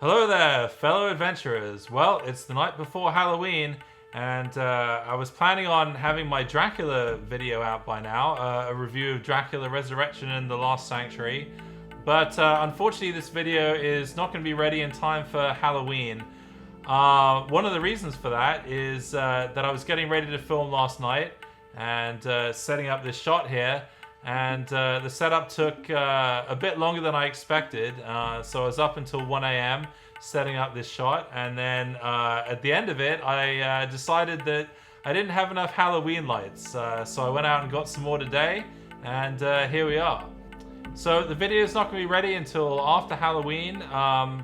Hello there, fellow adventurers. Well, it's the night before Halloween, and I was planning on having my Dracula video out by now, a review of Dracula Resurrection and The Last Sanctuary. But unfortunately, this video is not going to be ready in time for Halloween. One of the reasons for that is that I was getting ready to film last night and setting up this shot here. And the setup took a bit longer than I expected, so I was up until 1 a.m. setting up this shot, and then at the end of it I decided that I didn't have enough Halloween lights, so I went out and got some more today, and here we are. So the video is not going to be ready until after Halloween,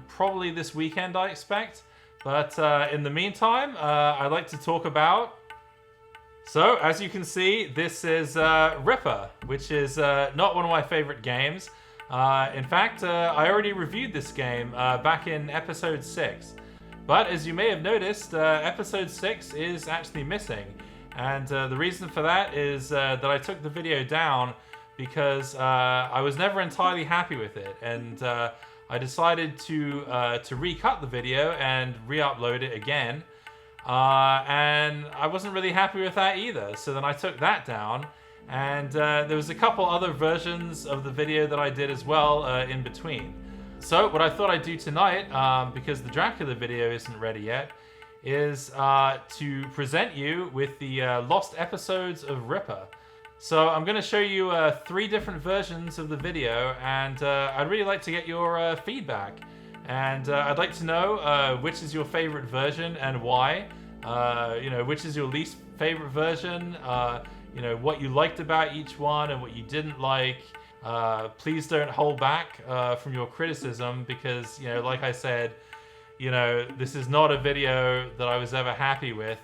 probably this weekend I expect, but in the meantime I'd like to talk about... So, as you can see, this is Ripper, which is not one of my favorite games. In fact, I already reviewed this game back in episode 6. But as you may have noticed, episode 6 is actually missing. And the reason for that is that I took the video down because I was never entirely happy with it. And I decided to recut the video and re-upload it again. And I wasn't really happy with that either, so then I took that down, and there was a couple other versions of the video that I did as well in between. So what I thought I'd do tonight, because the Dracula video isn't ready yet, is to present you with the lost episodes of Ripper. So I'm going to show you 3 different versions of the video, and I'd really like to get your feedback. And I'd like to know which is your favorite version and why. Which is your least favorite version. What you liked about each one and what you didn't like. Please don't hold back from your criticism because, like I said, this is not a video that I was ever happy with.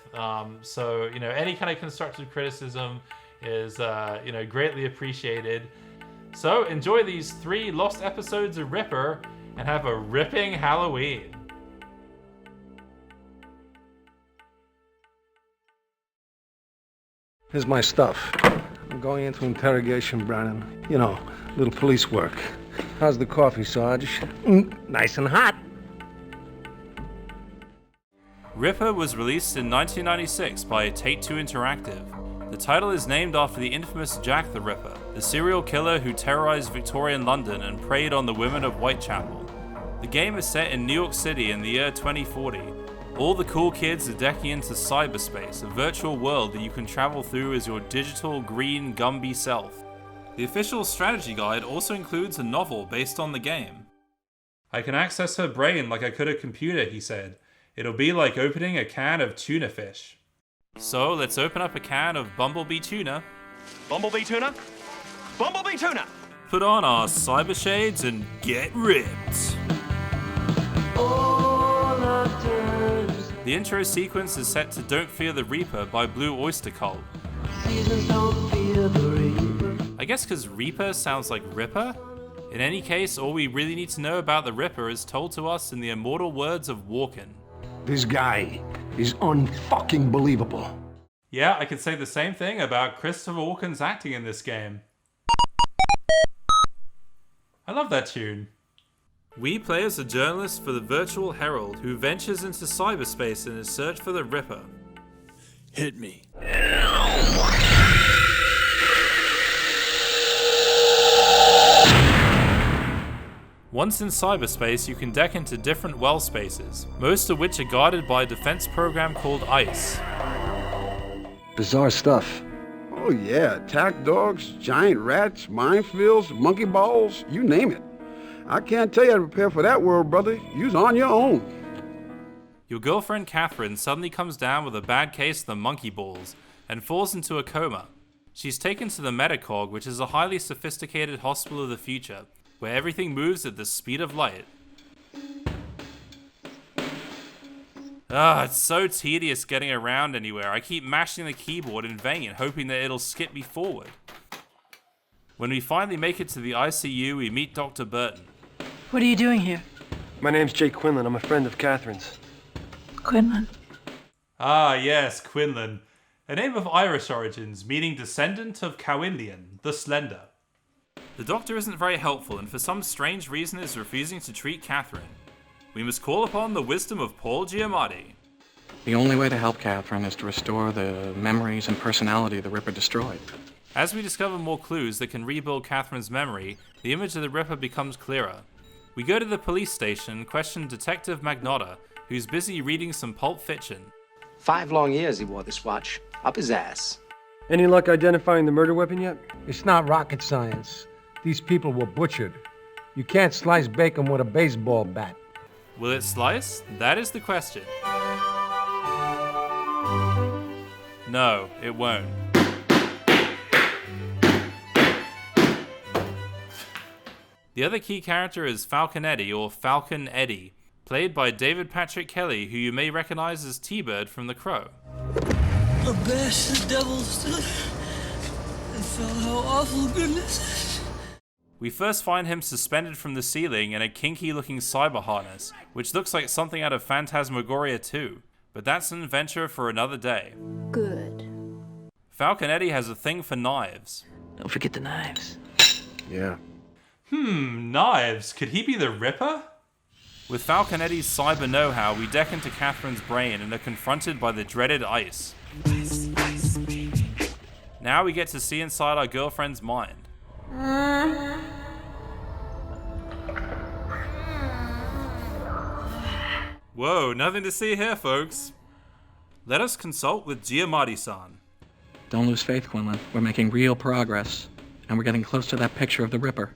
So, any kind of constructive criticism is, greatly appreciated. So enjoy these 3 lost episodes of Ripper and have a ripping Halloween. Here's my stuff. I'm going into interrogation, Brannon. Little police work. How's the coffee, Sarge? Nice and hot. Ripper was released in 1996 by Take-Two Interactive. The title is named after the infamous Jack the Ripper, the serial killer who terrorized Victorian London and preyed on the women of Whitechapel. The game is set in New York City in the year 2040. All the cool kids are decking into cyberspace, a virtual world that you can travel through as your digital, green, Gumby self. The official strategy guide also includes a novel based on the game. I can access her brain like I could a computer, he said. It'll be like opening a can of tuna fish. So let's open up a can of Bumblebee tuna. Bumblebee tuna? Bumblebee tuna! Put on our cyber shades and get ripped. The intro sequence is set to Don't Fear the Reaper by Blue Oyster Cult. I guess because Reaper sounds like Ripper? In any case, all we really need to know about the Ripper is told to us in the immortal words of Walken. This guy is unfucking believable. Yeah, I could say the same thing about Christopher Walken's acting in this game. I love that tune. We play as a journalist for the Virtual Herald who ventures into cyberspace in his search for the Ripper. Hit me. Once in cyberspace, you can deck into different well spaces, most of which are guarded by a defense program called ICE. Bizarre stuff. Oh yeah, attack dogs, giant rats, minefields, monkey balls, you name it. I can't tell you how to prepare for that world, brother. You's on your own. Your girlfriend Catherine suddenly comes down with a bad case of the monkey balls and falls into a coma. She's taken to the Metacog, which is a highly sophisticated hospital of the future, where everything moves at the speed of light. It's so tedious getting around anywhere. I keep mashing the keyboard in vain, hoping that it'll skip me forward. When we finally make it to the ICU, we meet Dr. Burton. What are you doing here? My name's Jake Quinlan. I'm a friend of Catherine's. Quinlan. Ah, yes, Quinlan. A name of Irish origins, meaning descendant of Cowinlian, the Slender. The doctor isn't very helpful and for some strange reason is refusing to treat Catherine. we must call upon the wisdom of Paul Giamatti. The only way to help Catherine is to restore the memories and personality the Ripper destroyed. As we discover more clues that can rebuild Catherine's memory, the image of the Ripper becomes clearer. We go to the police station and question Detective Magnotta, who's busy reading some Pulp Fiction. 5 long years he wore this watch, up his ass. Any luck identifying the murder weapon yet? It's not rocket science. These people were butchered. You can't slice bacon with a baseball bat. Will it slice? That is the question. No, it won't. The other key character is Falconetti, or Falcon Eddie, played by David Patrick Kelly, who you may recognize as T-Bird from The Crow. A bash the devil stood and felt how awful goodness is. We first find him suspended from the ceiling in a kinky-looking cyber harness, which looks like something out of Phantasmagoria 2, but that's an adventure for another day. Good. Falconetti has a thing for knives. Don't forget the knives. Yeah. Knives? Could he be the Ripper? With Falconetti's cyber know-how, we deck into Catherine's brain and are confronted by the dreaded ice. Now we get to see inside our girlfriend's mind. Whoa, nothing to see here, folks. Let us consult with Giamatti-san. Don't lose faith, Quinlan. We're making real progress, and we're getting close to that picture of the Ripper.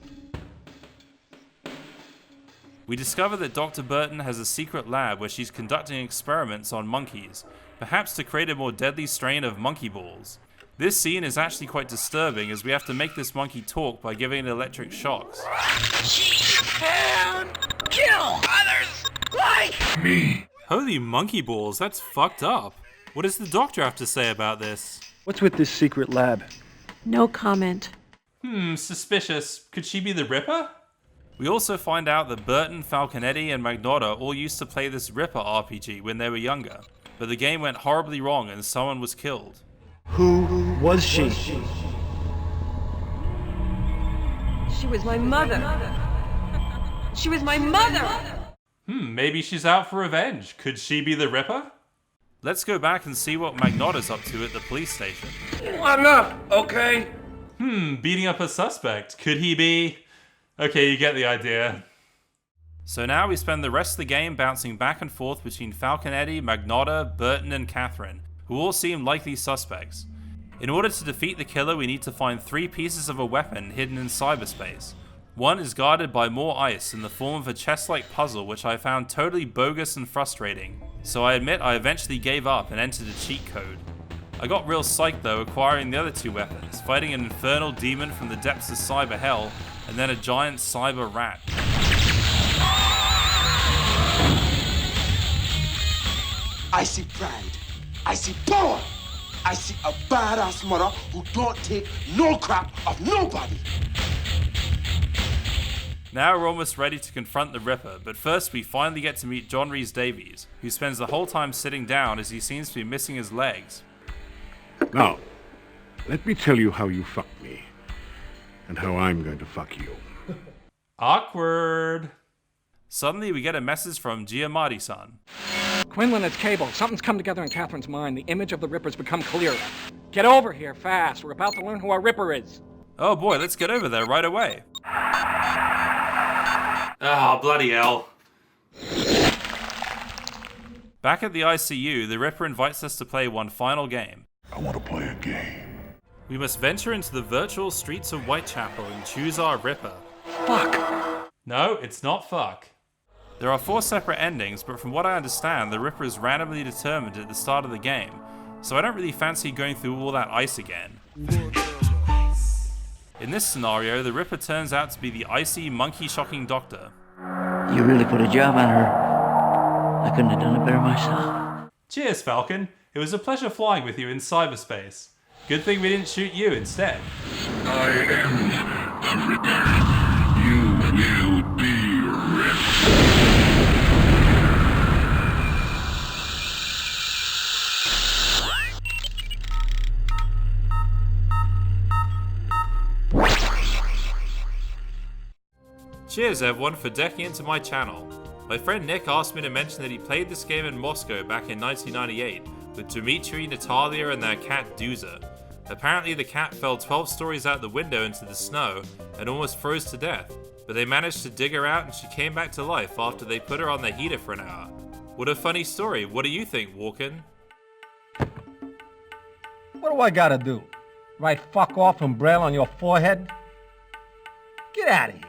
We discover that Dr. Burton has a secret lab where she's conducting experiments on monkeys, perhaps to create a more deadly strain of monkey balls. This scene is actually quite disturbing as we have to make this monkey talk by giving it electric shocks. She can kill others like me. Holy monkey balls, that's fucked up. What does the doctor have to say about this? What's with this secret lab? No comment. Suspicious. Could she be the Ripper? We also find out that Burton, Falconetti, and Magnotta all used to play this Ripper RPG when they were younger, but the game went horribly wrong and someone was killed. Who was she? She was my mother. She was my mother! Maybe she's out for revenge. Could she be the Ripper? Let's go back and see what Magnotta's up to at the police station. Enough, okay? Beating up a suspect. Could he be... Okay, you get the idea. So now we spend the rest of the game bouncing back and forth between Falconetti, Magnotta, Burton, and Catherine, who all seem likely suspects. In order to defeat the killer, we need to find 3 pieces of a weapon hidden in cyberspace. One is guarded by more ice in the form of a chess-like puzzle, which I found totally bogus and frustrating. So I admit I eventually gave up and entered a cheat code. I got real psyched though acquiring the other 2 weapons, fighting an infernal demon from the depths of cyber hell, and then a giant cyber rat. I see pride. I see power. I see a badass mother who don't take no crap of nobody. Now we're almost ready to confront the Ripper, but first we finally get to meet John Rhys Davies, who spends the whole time sitting down as he seems to be missing his legs. Now, let me tell you how you fucked me, and how I'm going to fuck you. Awkward. Suddenly we get a message from Giamatti-san. Quinlan, it's Cable. Something's come together in Catherine's mind. The image of the Ripper's become clearer. Get over here, fast. We're about to learn who our Ripper is. Oh boy, let's get over there right away. Oh, bloody hell. Back at the ICU, the Ripper invites us to play one final game. I want to play a game. We must venture into the virtual streets of Whitechapel and choose our Ripper. Fuck. No, it's not fuck. There are 4 separate endings, but from what I understand, the Ripper is randomly determined at the start of the game, so I don't really fancy going through all that ice again. In this scenario, the Ripper turns out to be the icy, monkey-shocking doctor. You really put a job on her. I couldn't have done it better myself. Cheers, Falcon. It was a pleasure flying with you in cyberspace. Good thing we didn't shoot you instead. I am the Ripper. You will be ripped. Cheers everyone for decking into my channel. My friend Nick asked me to mention that he played this game in Moscow back in 1998 with Dmitry, Natalia, and their cat Duza. Apparently the cat fell 12 stories out the window into the snow and almost froze to death, but they managed to dig her out and she came back to life after they put her on the heater for an hour. What a funny story. What do you think, Walken? What do I gotta do? Write fuck off in Braille on your forehead? Get out of here.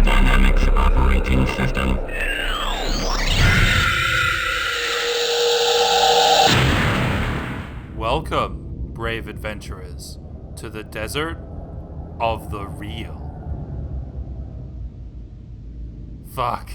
Dynamics operating system. Welcome, brave adventurers, to the desert of the real. Fuck.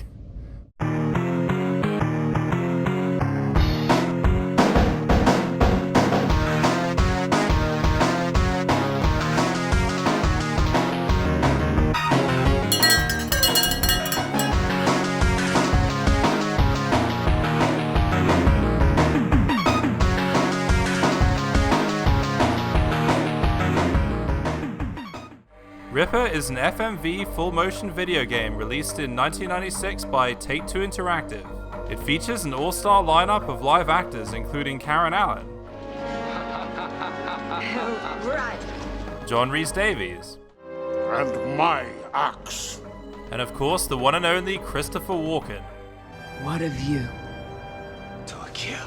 Ripper is an FMV full-motion video game released in 1996 by Take-Two Interactive. It features an all-star lineup of live actors including Karen Allen, Right. John Rhys-Davies, And my axe. and of course the one and only Christopher Walken. What a view. To a kill.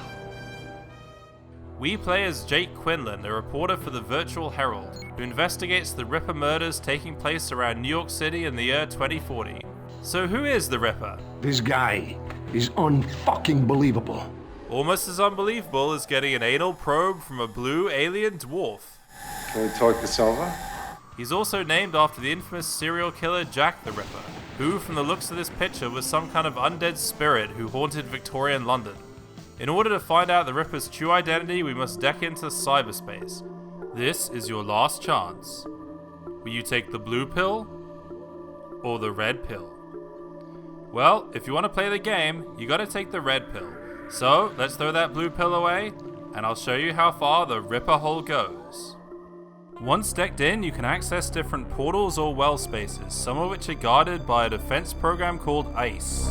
We play as Jake Quinlan, a reporter for the Virtual Herald, who investigates the Ripper murders taking place around New York City in the year 2040. So who is the Ripper? This guy is unfucking believable. Almost as unbelievable as getting an anal probe from a blue alien dwarf. Can we talk this over? He's also named after the infamous serial killer Jack the Ripper, who from the looks of this picture was some kind of undead spirit who haunted Victorian London. In order to find out the Ripper's true identity, we must deck into cyberspace. This is your last chance. Will you take the blue pill or the red pill? Well, if you want to play the game, you gotta take the red pill. So, let's throw that blue pill away, and I'll show you how far the Ripper hole goes. Once decked in, you can access different portals or well spaces, some of which are guarded by a defense program called ICE.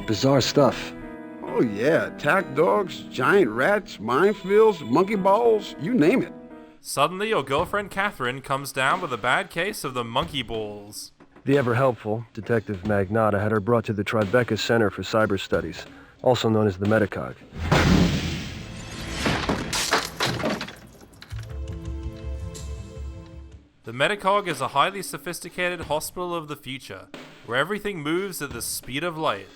Bizarre stuff. Oh yeah, attack dogs, giant rats, minefields, monkey balls, you name it. Suddenly, your girlfriend Catherine comes down with a bad case of the monkey balls. The ever-helpful Detective Magnata had her brought to the Tribeca Center for Cyber Studies, also known as the Metacog. The Metacog is a highly sophisticated hospital of the future, where everything moves at the speed of light.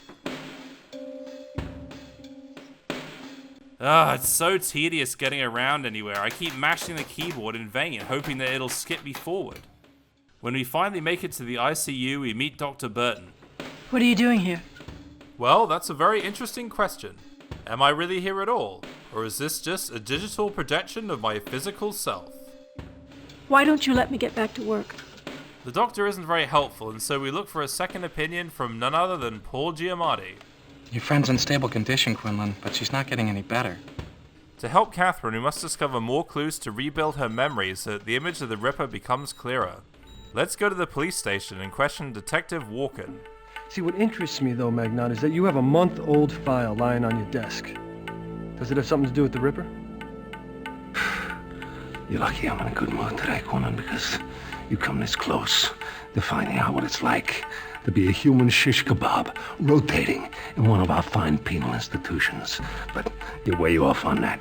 It's so tedious getting around anywhere. I keep mashing the keyboard in vain, hoping that it'll skip me forward. When we finally make it to the ICU, we meet Dr. Burton. What are you doing here? Well, that's a very interesting question. Am I really here at all? Or is this just a digital projection of my physical self? Why don't you let me get back to work? The doctor isn't very helpful, and so we look for a second opinion from none other than Paul Giamatti. Your friend's in stable condition, Quinlan, but she's not getting any better. To help Catherine, we must discover more clues to rebuild her memory so that the image of the Ripper becomes clearer. Let's go to the police station and question Detective Walken. See, what interests me, though, Magnat, is that you have a month-old file lying on your desk. Does it have something to do with the Ripper? You're lucky I'm in a good mood today, Conan, because you come this close to finding out what it's like to be a human shish kebab rotating in one of our fine penal institutions. But you're way off on that.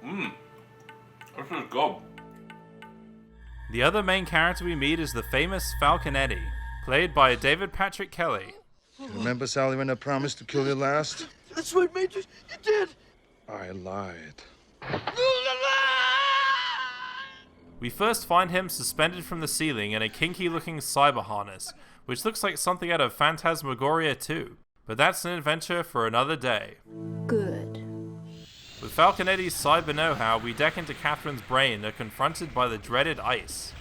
This is good. The other main character we meet is the famous Falconetti, played by David Patrick Kelly. Remember, Sally, when I promised to kill you last? That's right, Major. You did. I lied. We first find him suspended from the ceiling in a kinky-looking cyber harness, which looks like something out of Phantasmagoria 2. But that's an adventure for another day. Good. With Falconetti's cyber know-how, we deck into Catherine's brain and are confronted by the dreaded ICE.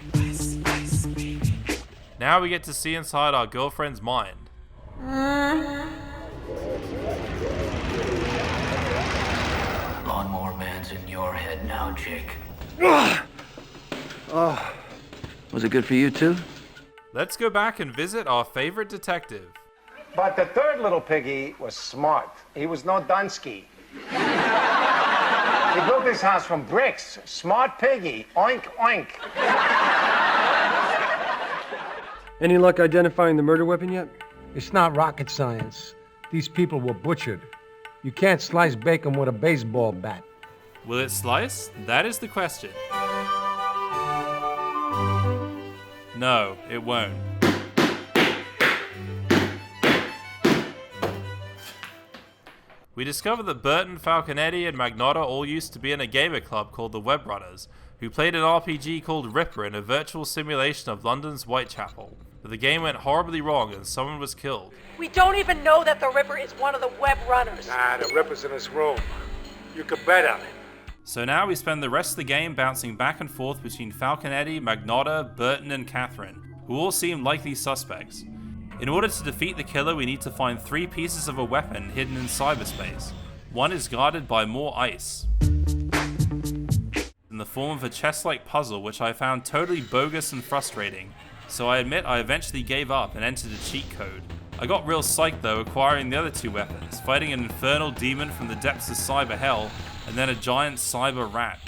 Now we get to see inside our girlfriend's mind. forehead now, Jake. Oh. Was it good for you too? Let's go back and visit our favorite detective. But the third little piggy was smart. He was no Dunsky. He built this house from bricks. Smart piggy. Oink, oink. Any luck identifying the murder weapon yet? It's not rocket science. These people were butchered. You can't slice bacon with a baseball bat. Will it slice? That is the question. No, it won't. We discover that Burton, Falconetti, and Magnotta all used to be in a gamer club called the Web Runners, who played an RPG called Ripper in a virtual simulation of London's Whitechapel. But the game went horribly wrong and someone was killed. We don't even know that the Ripper is one of the Web Runners. Nah, the Ripper's in this room. You could bet on it. So now we spend the rest of the game bouncing back and forth between Falconetti, Magnotta, Burton, and Catherine, who all seem likely suspects. In order to defeat the killer, we need to find 3 pieces of a weapon hidden in cyberspace. One is guarded by more ice, in the form of a chess-like puzzle which I found totally bogus and frustrating, so I admit I eventually gave up and entered a cheat code. I got real psyched though acquiring the other 2 weapons, fighting an infernal demon from the depths of cyber hell, and then a giant cyber rat.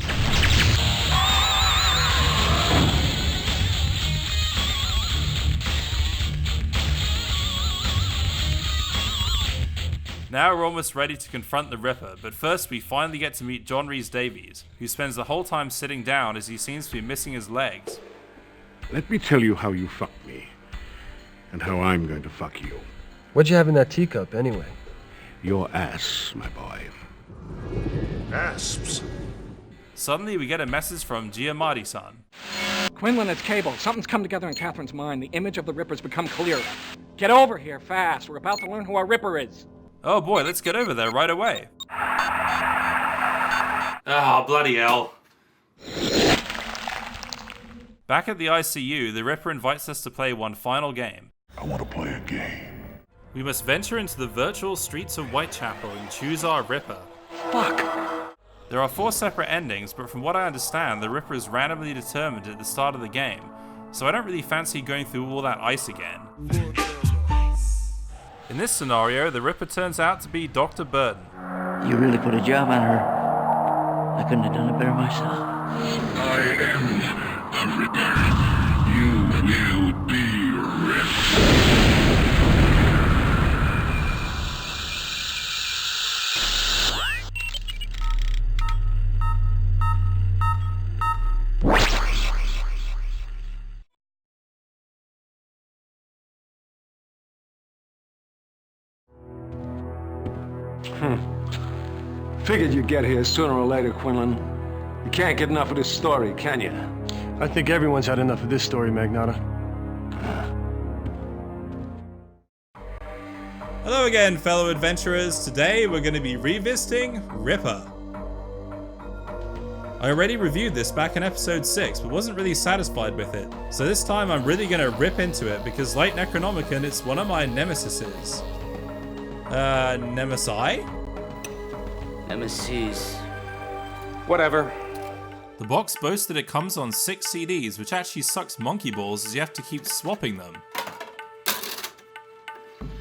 Now we're almost ready to confront the Ripper, but first we finally get to meet John Rhys-Davies, who spends the whole time sitting down as he seems to be missing his legs. Let me tell you how you fucked me, and how I'm going to fuck you. What'd you have in that teacup, anyway? Your ass, my boy. Asps. Suddenly we get a message from Giamatti-san. Quinlan, it's Cable. Something's come together in Catherine's mind. The image of the Ripper's become clear. Get over here, fast. We're about to learn who our Ripper is. Oh boy, let's get over there right away. Ah, bloody hell. Back at the ICU, the Ripper invites us to play one final game. I want to play a game. We must venture into the virtual streets of Whitechapel and choose our Ripper. Fuck! There are 4 separate endings, but from what I understand, the Ripper is randomly determined at the start of the game, so I don't really fancy going through all that ice again. In this scenario, the Ripper turns out to be Dr. Burton. You really put a job on her. I couldn't have done it better myself. I am the Ripper. You will be ripped. Figured you'd get here sooner or later, Quinlan. You can't get enough of this story, can you? I think everyone's had enough of this story, Magnotta. Hello again, fellow adventurers. Today we're going to be revisiting Ripper. I already reviewed this back in episode 6, but wasn't really satisfied with it. So this time I'm really going to rip into it, because like Necronomicon, it's one of my nemesises. Nemesis? Nemesis. Whatever. The box boasts that it comes on 6 CDs, which actually sucks monkey balls as you have to keep swapping them.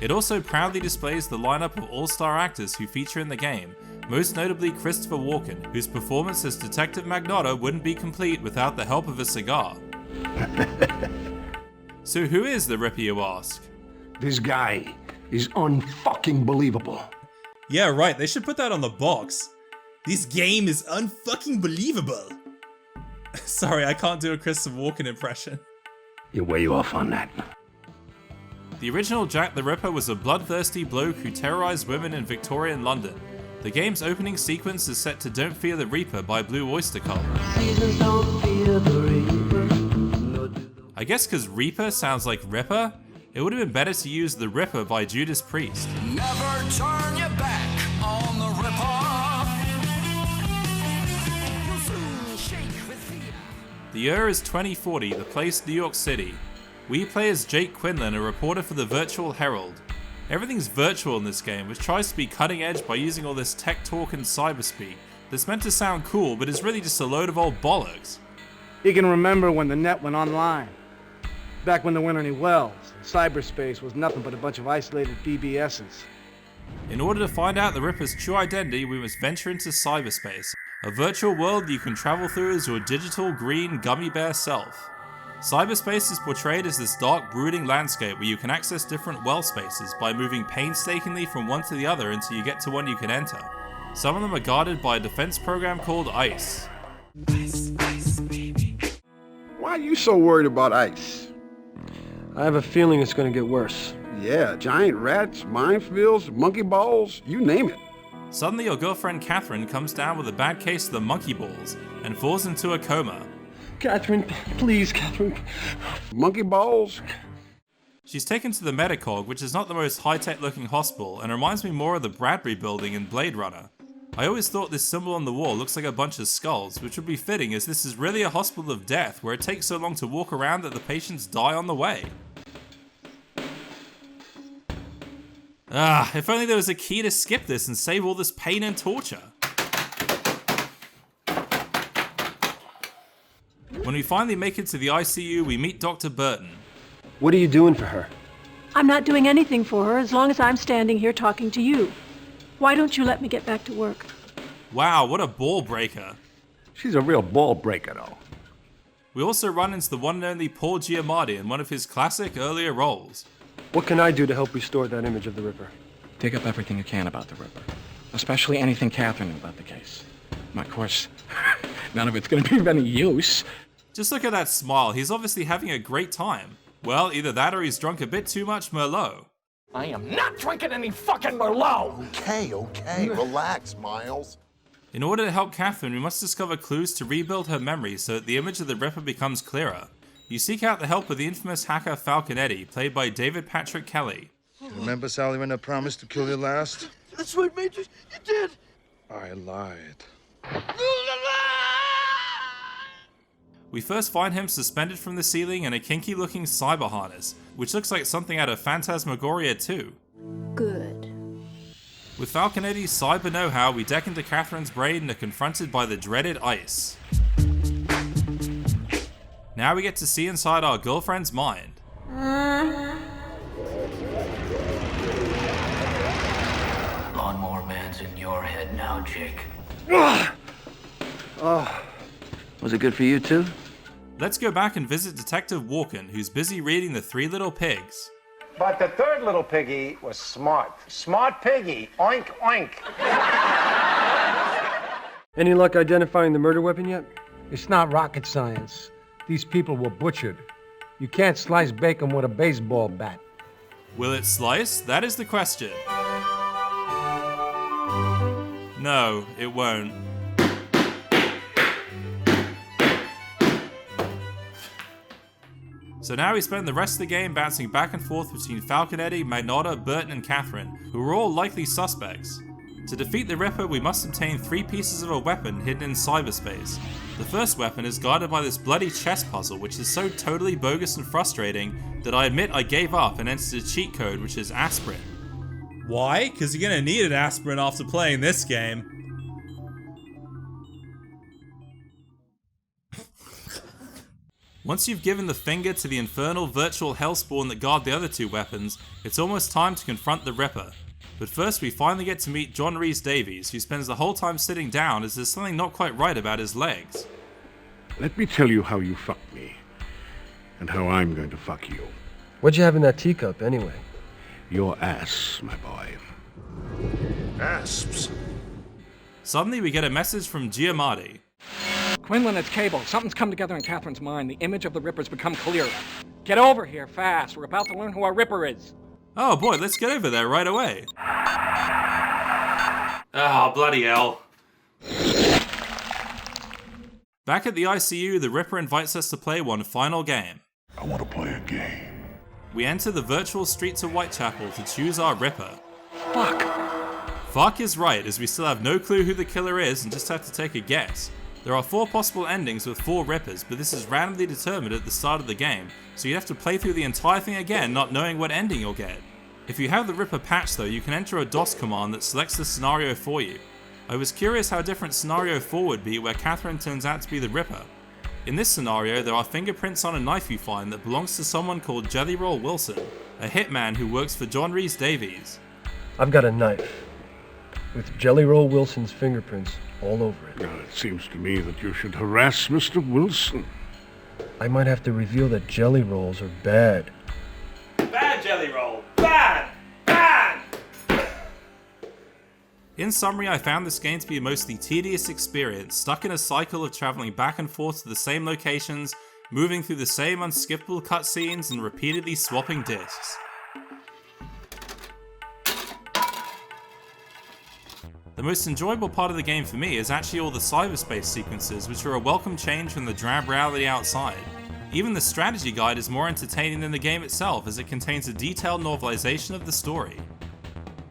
It also proudly displays the lineup of all-star actors who feature in the game, most notably Christopher Walken, whose performance as Detective Magnotta wouldn't be complete without the help of a cigar. So who is the Ripper, you ask? This guy is unfucking believable. Yeah, right, they should put that on the box. This game is unfucking believable. Sorry, I can't do a Christopher Walken impression. You're way off on that. The original Jack the Ripper was a bloodthirsty bloke who terrorized women in Victorian London. The game's opening sequence is set to Don't Fear the Reaper by Blue Oyster Cult. I guess because Reaper sounds like Ripper, it would have been better to use The Ripper by Judas Priest. Never turn your back on the Ripper. You'll soon shake with fear. The year is 2040, the place New York City. We play as Jake Quinlan, a reporter for the Virtual Herald. Everything's virtual in this game, which tries to be cutting edge by using all this tech talk and cyberspeak, That's meant to sound cool, but is really just a load of old bollocks. He can remember when the net went online. Back when there weren't any wells. Cyberspace was nothing but a bunch of isolated BBSs. In order to find out the Ripper's true identity, we must venture into cyberspace, a virtual world you can travel through as your digital green gummy bear self. Cyberspace is portrayed as this dark, brooding landscape where you can access different well spaces by moving painstakingly from one to the other until you get to one you can enter. Some of them are guarded by a defense program called ICE. Why are you so worried about ICE? I have a feeling it's going to get worse. Yeah, giant rats, minefields, monkey balls, you name it. Suddenly your girlfriend Catherine comes down with a bad case of the monkey balls and falls into a coma. Catherine, please, Catherine. Monkey balls? She's taken to the Metacog, which is not the most high-tech looking hospital and reminds me more of the Bradbury building in Blade Runner. I always thought this symbol on the wall looks like a bunch of skulls, which would be fitting as this is really a hospital of death where it takes so long to walk around that the patients die on the way. If only there was a key to skip this and save all this pain and torture. When we finally make it to the ICU, we meet Dr. Burton. What are you doing for her? I'm not doing anything for her as long as I'm standing here talking to you. Why don't you let me get back to work? Wow, what a ball breaker. She's a real ball breaker, though. We also run into the one and only Paul Giamatti in one of his classic earlier roles. What can I do to help restore that image of the Ripper? Dig up everything you can about the Ripper. Especially anything Catherine knew about the case. Of course, none of it's going to be of any use. Just look at that smile, he's obviously having a great time. Well, either that or he's drunk a bit too much Merlot. I am not drinking any fucking Merlot! Okay, relax, Miles. In order to help Catherine, we must discover clues to rebuild her memory so that the image of the Ripper becomes clearer. You seek out the help of the infamous hacker Falconetti, played by David Patrick Kelly. Remember, Sally, when I promised to kill you last? That's right, Major. You did. I lied. We first find him suspended from the ceiling in a kinky-looking cyber harness, which looks like something out of Phantasmagoria 2. Good. With Falconetti's cyber know-how, we deck into Catherine's brain and are confronted by the dreaded ICE. Now we get to see inside our girlfriend's mind. Lawnmower man's in your head now, Jake. Was it good for you too? Let's go back and visit Detective Walken, who's busy reading The Three Little Pigs. But the third little piggy was smart. Smart piggy. Oink, oink. Any luck identifying the murder weapon yet? It's not rocket science. These people were butchered. You can't slice bacon with a baseball bat. Will it slice? That is the question. No, it won't. So now we spend the rest of the game bouncing back and forth between Falconetti, Magnotta, Burton, and Catherine, who are all likely suspects. To defeat the Ripper, we must obtain 3 pieces of a weapon hidden in cyberspace. The first weapon is guarded by this bloody chess puzzle, which is so totally bogus and frustrating that I admit I gave up and entered a cheat code, which is aspirin. Why? Because you're gonna need an aspirin after playing this game. Once you've given the finger to the infernal virtual hellspawn that guard the other 2 weapons, it's almost time to confront the Ripper. But first we finally get to meet John Rhys Davies, who spends the whole time sitting down as there's something not quite right about his legs. Let me tell you how you fucked me, and how I'm going to fuck you. What'd you have in that teacup, anyway? Your ass, my boy. Asps. Suddenly we get a message from Giamatti. Quinlan, it's Cable. Something's come together in Catherine's mind. The image of the Ripper's become clearer. Get over here, fast. We're about to learn who our Ripper is. Oh boy, let's get over there right away. Oh, bloody hell. Back at the ICU, the Ripper invites us to play one final game. I want to play a game. We enter the virtual streets of Whitechapel to choose our Ripper. Fuck. Fuck is right, as we still have no clue who the killer is and just have to take a guess. There are 4 possible endings with 4 Rippers, but this is randomly determined at the start of the game, so you have to play through the entire thing again not knowing what ending you'll get. If you have the Ripper patch though, you can enter a DOS command that selects the scenario for you. I was curious how different scenario 4 would be where Catherine turns out to be the Ripper. In this scenario, there are fingerprints on a knife you find that belongs to someone called Jelly Roll Wilson, a hitman who works for John Rhys Davies. I've got a knife with Jelly Roll Wilson's fingerprints all over it. Now, it seems to me that you should harass Mr. Wilson. I might have to reveal that Jelly Rolls are bad. Bad Jelly Roll! Bad! Bad! In summary, I found this game to be a mostly tedious experience, stuck in a cycle of travelling back and forth to the same locations, moving through the same unskippable cutscenes, and repeatedly swapping discs. The most enjoyable part of the game for me is actually all the cyberspace sequences, which are a welcome change from the drab reality outside. Even the strategy guide is more entertaining than the game itself, as it contains a detailed novelization of the story.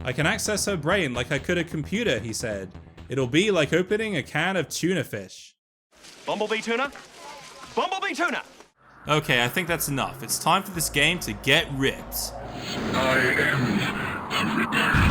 I can access her brain like I could a computer, he said. It'll be like opening a can of tuna fish. Bumblebee tuna? Bumblebee tuna! Okay, I think that's enough. It's time for this game to get ripped. I am the Ripper.